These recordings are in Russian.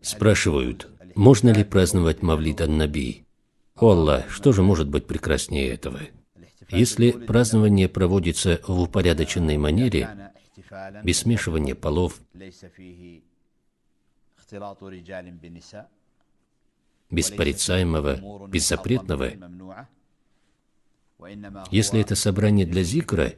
Спрашивают, можно ли праздновать Мавлид ан-Наби? О Аллах, что же может быть прекраснее этого? Если празднование проводится в упорядоченной манере, без смешивания полов, без порицаемого, без запретного, если это собрание для зикра,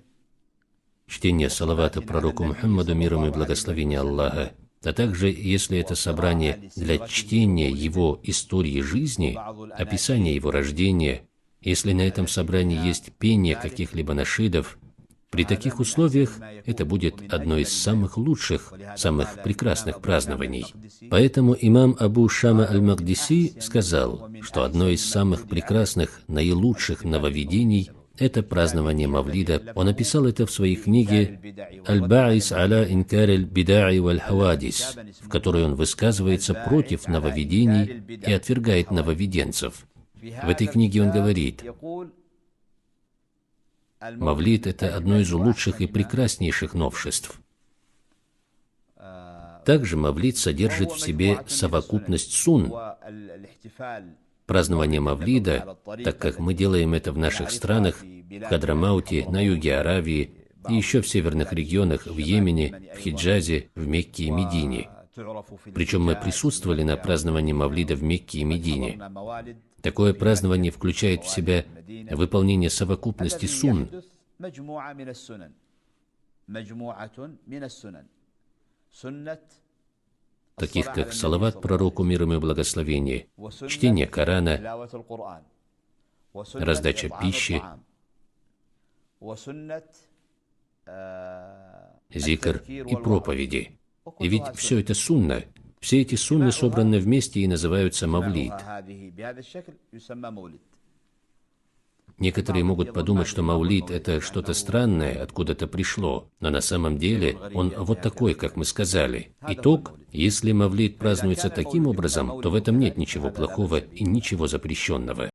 чтение салавата пророку Мухаммаду, миром и благословения Аллаха, а также если это собрание для чтения его истории жизни, описания его рождения, если на этом собрании есть пение каких-либо нашидов, при таких условиях это будет одно из самых лучших, самых прекрасных празднований. Поэтому имам Абу Шама аль-Магдиси сказал, что одно из самых прекрасных, наилучших нововведений – это празднование Мавлида. Он описал это в своей книге «Аль-Ба'ис аля инкар аль-бида'и валь-хавадис», в которой он высказывается против нововведений и отвергает нововведенцев. В этой книге он говорит: Мавлид – это одно из лучших и прекраснейших новшеств. Также Мавлид содержит в себе совокупность сунн. Празднование Мавлида, так как мы делаем это в наших странах, в Хадрамауте, на юге Аравии и еще в северных регионах, в Йемене, в Хиджазе, в Мекке и Медине. Причем мы присутствовали на праздновании Мавлида в Мекке и Медине. Такое празднование включает в себя выполнение совокупности сунн, таких как салават пророку, мир ему и благословение, чтение Корана, раздача пищи, зикр и проповеди. И ведь все это сунна. Все эти сунны собраны вместе и называются мавлид. Некоторые могут подумать, что мавлид – это что-то странное, откуда-то пришло, но на самом деле он вот такой, как мы сказали. Итог: если мавлид празднуется таким образом, то в этом нет ничего плохого и ничего запрещенного.